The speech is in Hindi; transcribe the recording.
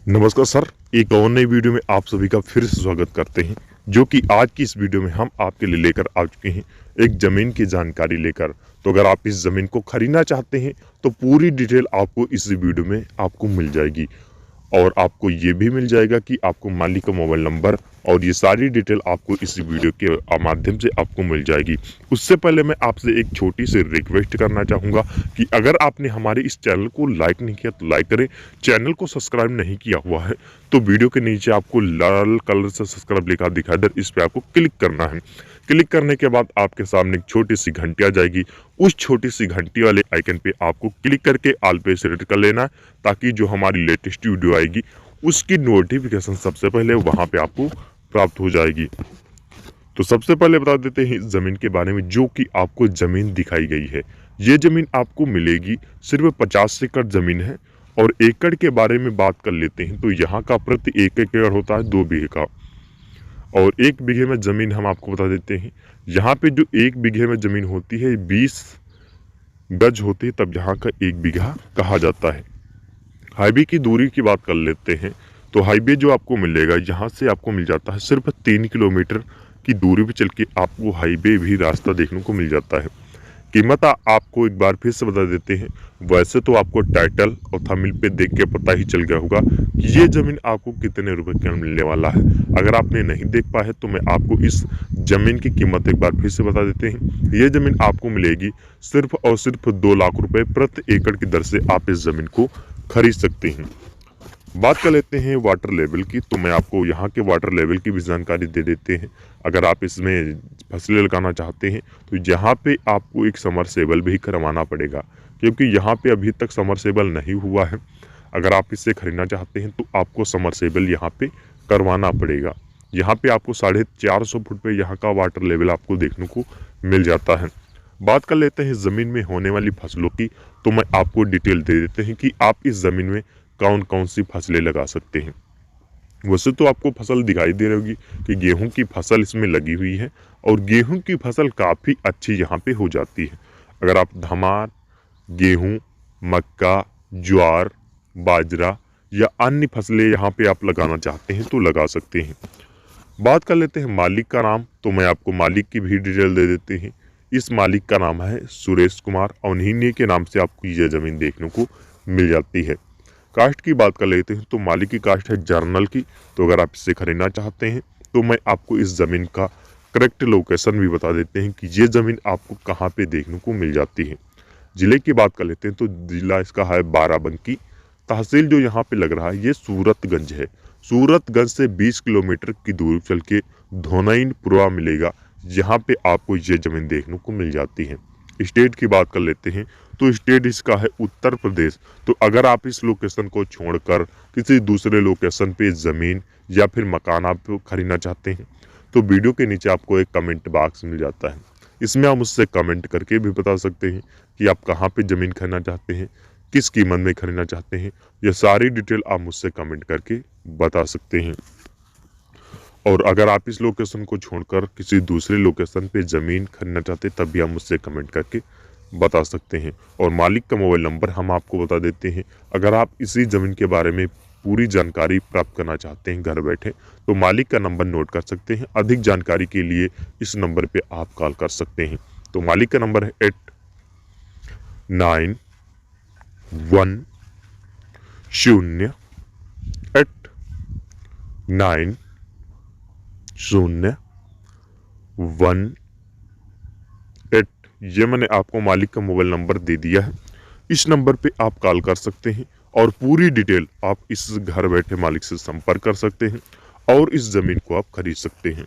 नमस्कार सर, एक और नई वीडियो में आप सभी का फिर से स्वागत करते हैं। जो कि आज की इस वीडियो में हम आपके लिए लेकर आ चुके हैं एक ज़मीन की जानकारी लेकर। तो अगर आप इस ज़मीन को खरीदना चाहते हैं तो पूरी डिटेल आपको इस वीडियो में आपको मिल जाएगी और आपको ये भी मिल जाएगा कि आपको मालिक का मोबाइल नंबर और ये सारी डिटेल आपको इस वीडियो के माध्यम से आपको मिल जाएगी। उससे पहले मैं आपसे एक छोटी सी रिक्वेस्ट करना चाहूँगा कि अगर आपने हमारे इस चैनल को लाइक नहीं किया तो लाइक करें, चैनल को सब्सक्राइब नहीं किया हुआ है तो वीडियो के नीचे आपको लाल कलर से सब्सक्राइब लिखा दिखाई दे, इस पर आपको क्लिक करना है। क्लिक करने के बाद आपके सामने एक छोटी सी घंटी आ जाएगी। उस छोटी सी घंटी वाले आइकन पे आपको क्लिक करके ऑल पे सेलेक्ट कर लेना है ताकि जो हमारी लेटेस्ट वीडियो आएगी उसकी नोटिफिकेशन सबसे पहले वहां पे आपको प्राप्त हो जाएगी। तो सबसे पहले बता देते हैं ज़मीन के बारे में। जो कि आपको ज़मीन दिखाई गई है, ये ज़मीन आपको मिलेगी सिर्फ 50 एकड़ ज़मीन है। और एकड़ के बारे में बात कर लेते हैं तो यहाँ का प्रति एक एकड़ होता है 2 बीघे का। और 1 बीघे में ज़मीन हम आपको बता देते हैं, यहाँ पे जो 1 बीघे में ज़मीन होती है 20 गज होती है, तब यहाँ का 1 बीघा कहा जाता है। हाईवे की दूरी की बात कर लेते हैं तो हाईवे जो आपको मिलेगा यहाँ से आपको मिल जाता है सिर्फ 3 किलोमीटर की दूरी पे चल के आपको हाईवे भी रास्ता देखने को मिल जाता है। कीमत आपको एक बार फिर से बता देते हैं। वैसे तो आपको टाइटल और थंबनेल पे देख के पता ही चल गया होगा कि ये ज़मीन आपको कितने रुपए का मिलने वाला है। अगर आपने नहीं देख पाया तो मैं आपको इस ज़मीन की कीमत एक बार फिर से बता देते हैं। ये ज़मीन आपको मिलेगी सिर्फ और सिर्फ 2 लाख रुपए प्रति एकड़ की दर से आप इस ज़मीन को खरीद सकते हैं। बात कर लेते हैं वाटर लेवल की, तो मैं आपको यहाँ के वाटर लेवल की भी जानकारी दे देते हैं। अगर आप इसमें फसलें लगाना चाहते हैं तो यहाँ पे आपको एक समरसेबल भी करवाना पड़ेगा, क्योंकि यहाँ पे अभी तक समरसेबल नहीं हुआ है। अगर आप इससे खरीदना चाहते हैं तो आपको समरसेबल यहाँ पे करवाना पड़ेगा। यहाँ पे आपको 450 फुट पे यहाँ का वाटर लेवल आपको देखने को मिल जाता है। बात कर लेते हैं ज़मीन में होने वाली फसलों की, तो मैं आपको डिटेल दे देते हैं कि आप इस ज़मीन में कौन कौन सी फसलें लगा सकते हैं। वैसे तो आपको फसल दिखाई दे रही होगी कि गेहूं की फसल इसमें लगी हुई है और गेहूं की फसल काफ़ी अच्छी यहाँ पे हो जाती है। अगर आप धमार, गेहूं, मक्का, ज्वार, बाजरा या अन्य फसलें यहाँ पे आप लगाना चाहते हैं तो लगा सकते हैं। बात कर लेते हैं मालिक का नाम, तो मैं आपको मालिक की भी डिटेल दे देते हैं। इस मालिक का नाम है सुरेश कुमार और इन्हीं के नाम से आपको ये ज़मीन देखने को मिल जाती है। कास्ट की बात कर लेते हैं तो मालिक की कास्ट है जर्नल की। तो अगर आप इससे खरीदना चाहते हैं तो मैं आपको इस ज़मीन का करेक्ट लोकेशन भी बता देते हैं कि ये ज़मीन आपको कहाँ पे देखने को मिल जाती है। ज़िले की बात कर लेते हैं तो ज़िला इसका है बाराबंकी। तहसील जो यहाँ पे लग रहा है ये सूरतगंज है। सूरतगंज से 20 किलोमीटर की दूरी चल के धोनईनपुरा मिलेगा, जहाँ पे आपको ये ज़मीन देखने को मिल जाती है। स्टेट की बात कर लेते हैं तो स्टेट इसका है उत्तर प्रदेश। तो अगर आप इस लोकेशन को छोड़कर किसी दूसरे लोकेशन पे ज़मीन या फिर मकान आप खरीदना चाहते हैं तो वीडियो के नीचे आपको एक कमेंट बॉक्स मिल जाता है। इसमें आप मुझसे कमेंट करके भी बता सकते हैं कि आप कहाँ पे ज़मीन खरीदना चाहते हैं, किस कीमत में खरीदना चाहते हैं। यह सारी डिटेल आप मुझसे कमेंट करके बता सकते हैं। और अगर आप इस लोकेशन को छोड़कर किसी दूसरे लोकेशन पे ज़मीन खरीदना चाहते हैं तब भी आप मुझसे कमेंट करके बता सकते हैं। और मालिक का मोबाइल नंबर हम आपको बता देते हैं। अगर आप इसी ज़मीन के बारे में पूरी जानकारी प्राप्त करना चाहते हैं घर बैठे तो मालिक का नंबर नोट कर सकते हैं। अधिक जानकारी के लिए इस नंबर पे आप कॉल कर सकते हैं। तो मालिक का नंबर है 8919089018। ये मैंने आपको मालिक का मोबाइल नंबर दे दिया है। इस नंबर पे आप कॉल कर सकते हैं और पूरी डिटेल आप इस घर बैठे मालिक से संपर्क कर सकते हैं और इस ज़मीन को आप खरीद सकते हैं।